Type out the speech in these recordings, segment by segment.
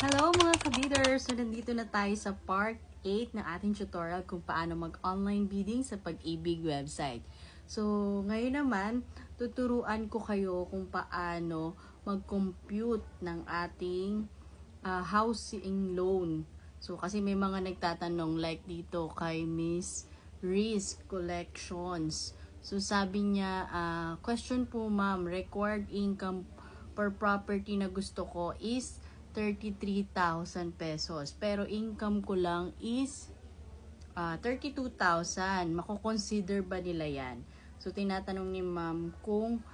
Hello mga kabiders! So nandito na tayo sa part 8 ng ating tutorial kung paano mag-online bidding sa Pag-ibig website. So ngayon naman, tuturuan ko kayo kung paano mag-compute ng ating housing loan. So kasi may mga nagtatanong like dito kay Miss Riz Collections. So sabi niya, question po ma'am, required income per property na gusto ko is 33,000 pesos. Pero income ko lang is 32,000. Mako-consider ba nila yan? So, tinatanong ni ma'am kung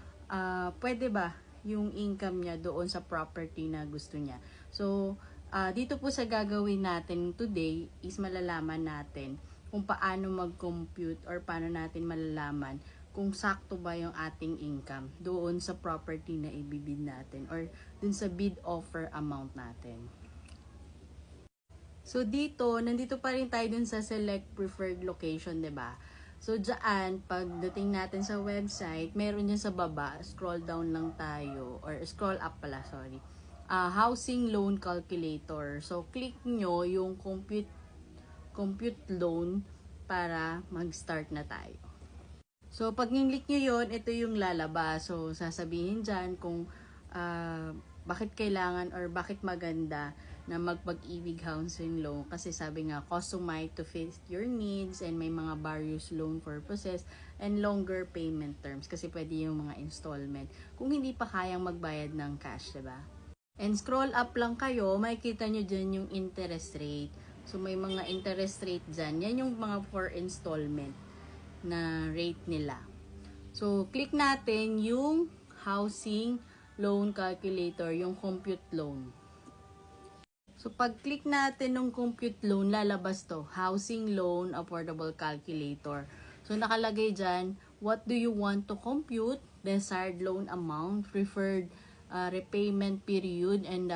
pwede ba yung income niya doon sa property na gusto niya. So, dito po sa gagawin natin today is malalaman natin kung paano mag-compute or paano natin malalaman kung sakto ba yung ating income doon sa property na ibibid natin or dun sa bid offer amount natin. So dito, nandito pa rin tayo dun sa select preferred location, 'di ba? So diyan, pagdating natin sa website, meron diyan sa baba, scroll down lang tayo or scroll up pala, sorry. Housing loan calculator. So click nyo yung compute loan para mag-start na tayo. So, pag click nyo yun, ito yung lalabas. So, sasabihin dyan kung bakit kailangan or bakit maganda na magpag-ibig housing loan. Kasi sabi nga, customized to fit your needs and may mga various loan purposes and longer payment terms. Kasi pwede yung mga installment. Kung hindi pa kayang magbayad ng cash, diba? And scroll up lang kayo, makikita nyo dyan yung interest rate. So, may mga interest rate dyan. Yan yung mga for installment na rate nila. So, click natin yung housing loan calculator, yung compute loan. So, pag click natin ng compute loan, lalabas to, housing loan affordable calculator. So, nakalagay dyan, what do you want to compute? Desired loan amount, preferred repayment period, and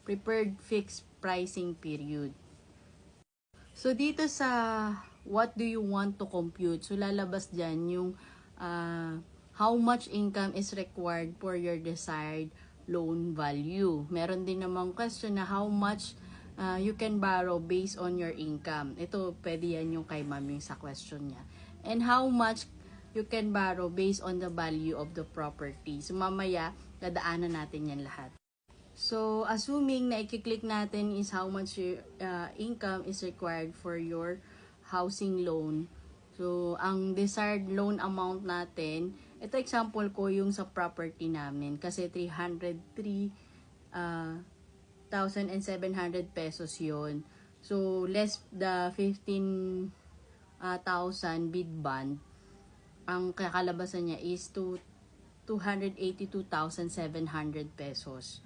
preferred fixed pricing period. So, dito sa what do you want to compute? So, lalabas dyan yung how much income is required for your desired loan value. Meron din namang question na how much you can borrow based on your income. Ito, pwede yan yung kay ma'am yung sa question niya. And how much you can borrow based on the value of the property. So, mamaya, dadaanan natin yan lahat. So, assuming na i-click natin is how much income is required for your housing loan. So, ang desired loan amount natin, ito example ko yung sa property namin kasi 303,700 pesos yon. So, less the 15,000 bid bond, ang kakalabasan niya is 282,700 pesos.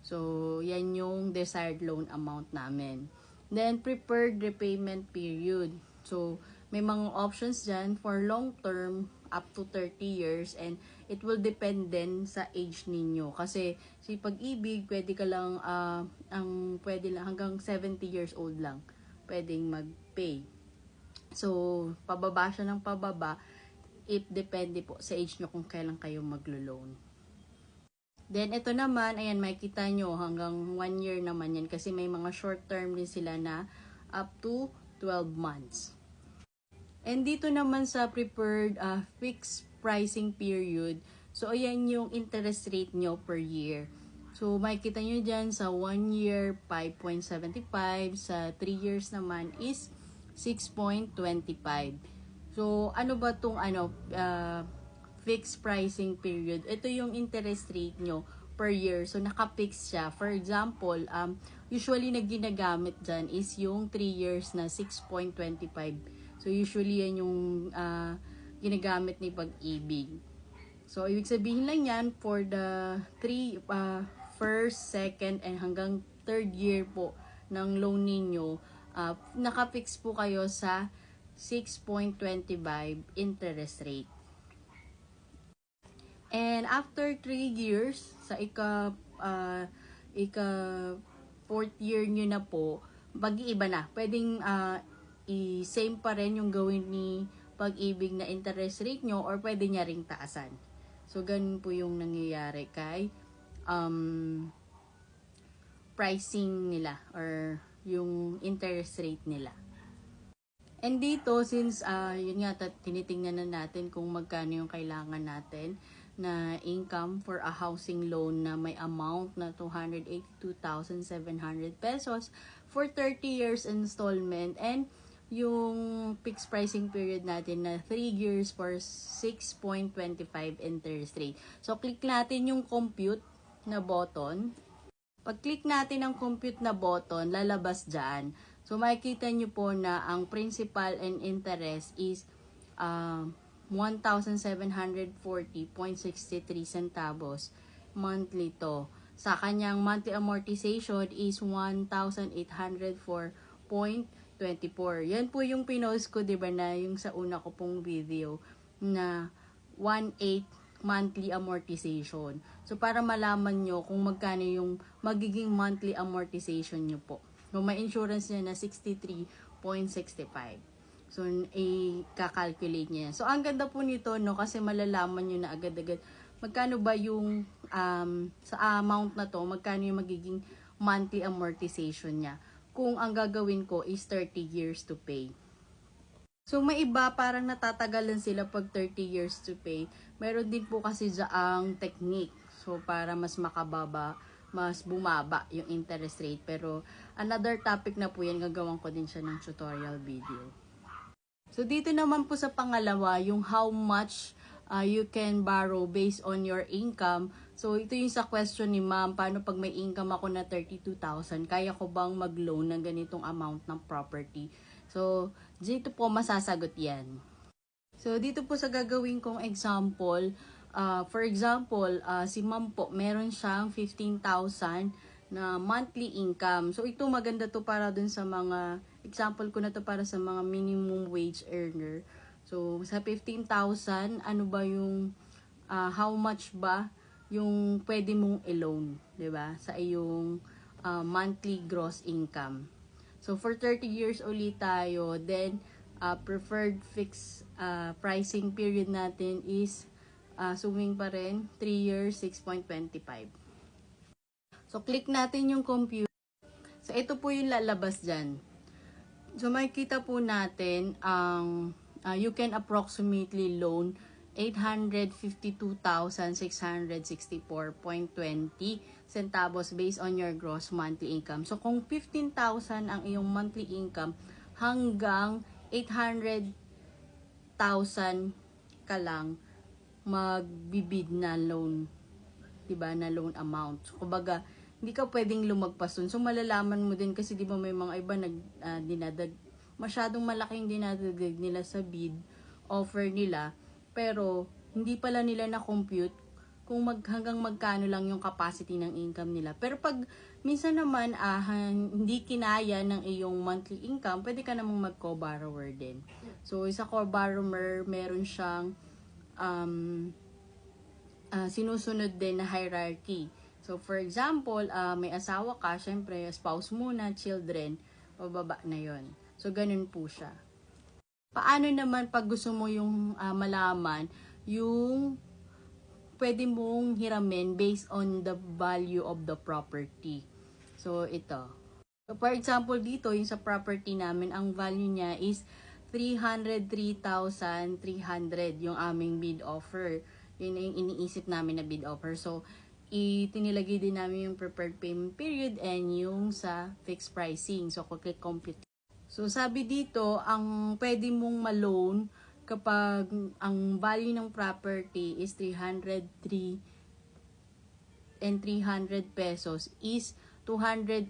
So, yan yung desired loan amount namin. Then, preferred repayment period. So, may mga options dyan for long term up to 30 years and it will depend din sa age ninyo. Kasi, si Pag-ibig, pwede ka lang, pwede lang hanggang 70 years old lang pwedeng mag-pay. So, pababa siya ng pababa. It depende po sa age nyo kung kailan kayo maglo-loan. Then, ito naman, ayan, makikita nyo, hanggang 1 year naman yan kasi may mga short term din sila na up to 12 months. And dito naman sa preferred fixed pricing period, so ayan yung interest rate nyo per year. So, makikita nyo dyan sa 1 year, 5.75, sa 3 years naman is 6.25. So, ano ba itong fixed pricing period? Ito yung interest rate nyo per year. So, naka-fix siya. For example, usually na ginagamit dyan is yung 3 years na 6.25. So, usually yan yung ginagamit ni Pag-ibig. So, ibig sabihin lang yan for the first, second, and hanggang third year po ng loan ninyo, naka-fix po kayo sa 6.25 interest rate. And after 3 years, sa ika 4th year nyo na po, mag-iiba na. Pwedeng i-same pa rin yung gawin ni Pag-ibig na interest rate nyo or pwede niya ring taasan. So, ganun po yung nangyayari kay pricing nila or yung interest rate nila. And dito, since yun nga, tinitingnan na natin kung magkano yung kailangan natin na income for a housing loan na may amount na 282,700 pesos for 30 years installment, and yung fixed pricing period natin na 3 years for 6.25 interest rate. So, click natin yung compute na button. Pag-click natin ang compute na button, lalabas dyan. So, makikita nyo po na ang principal and interest is 1,740.63 centavos monthly to. Sa kanyang monthly amortization is 1,804.24. Yan po yung pinost ko, diba, na yung sa una ko pong video na 1,800 monthly amortization. So, para malaman nyo kung magkano yung magiging monthly amortization nyo po. So, may insurance niya na 63.65. So, i-calculate niya. So, ang ganda po nito, no, kasi malalaman nyo na agad-agad magkano ba yung sa amount na to, magkano yung magiging monthly amortization niya. Kung ang gagawin ko is 30 years to pay. So, may iba parang natatagalan sila pag 30 years to pay. Meron din po kasi ang technique. So, para mas makababa, mas bumaba yung interest rate. Pero, another topic na po yan, gagawin ko din siya ng tutorial video. So, dito naman po sa pangalawa, yung how much you can borrow based on your income. So, ito yung sa question ni ma'am, paano pag may income ako na 32,000, kaya ko bang mag-loan ng ganitong amount ng property? So, dito po masasagot yan. So, dito po sa gagawin kong example, for example, si ma'am po, meron siyang 15,000 na monthly income. So, ito maganda to para dun sa mga, example ko na to para sa mga minimum wage earner. So, sa 15,000, ano ba yung, how much ba yung pwede mong i-loan, 'di ba? Sa iyong monthly gross income. So, for 30 years ulit tayo, then, preferred fixed pricing period natin is suming pa rin, 3 years, 6.25. So, click natin yung compute. So, ito po yung lalabas dyan. So, makikita po natin ang you can approximately loan 852,664.20 centavos based on your gross monthly income. So, kung 15,000 ang iyong monthly income, hanggang 800,000 ka lang magbibid na loan, diba, na loan amount. So, kumbaga, hindi ka pwedeng lumagpas dun. So, malalaman mo din kasi diba may mga iba masyadong malaki yung dinadagdag nila sa bid offer nila, pero hindi pala nila na-compute kung hanggang magkano lang yung capacity ng income nila. Pero pag minsan naman hindi kinaya ng iyong monthly income, pwede ka namang mag-co-borrower din. So, sa co-borrower, meron siyang sinusunod din na hierarchy. So, for example, may asawa ka, syempre, spouse muna, children, pababa na yon. So, ganun po siya. Paano naman pag gusto mo yung malaman yung pwede mong hiramin based on the value of the property? So, ito. So, for example, dito, yung sa property namin, ang value niya is 303,300 yung aming bid offer. Yun yung iniisip namin na bid offer. So, itinilagay din namin yung preferred payment period and yung sa fixed pricing. So, click compute. So, sabi dito, ang pwede mong ma-loan kapag ang value ng property is 303 and 300 pesos is 288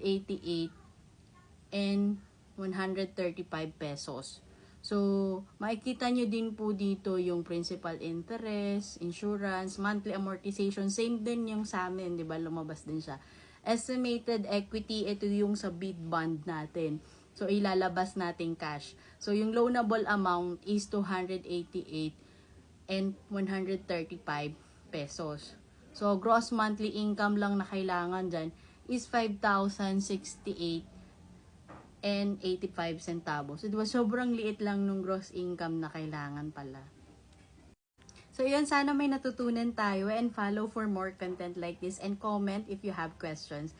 and 135 pesos. So, makikita nyo din po dito yung principal interest, insurance, monthly amortization. Same din yung sa amin, di ba? Lumabas din siya. Estimated equity, ito yung sa bid bond natin. So, ilalabas natin cash. So, yung loanable amount is 288 and 135 pesos. So, gross monthly income lang na kailangan dyan is 5,068 and 85 centavos. So, diba, sobrang liit lang nung gross income na kailangan pala. So, yun, sana may natutunan tayo, and follow for more content like this and comment if you have questions.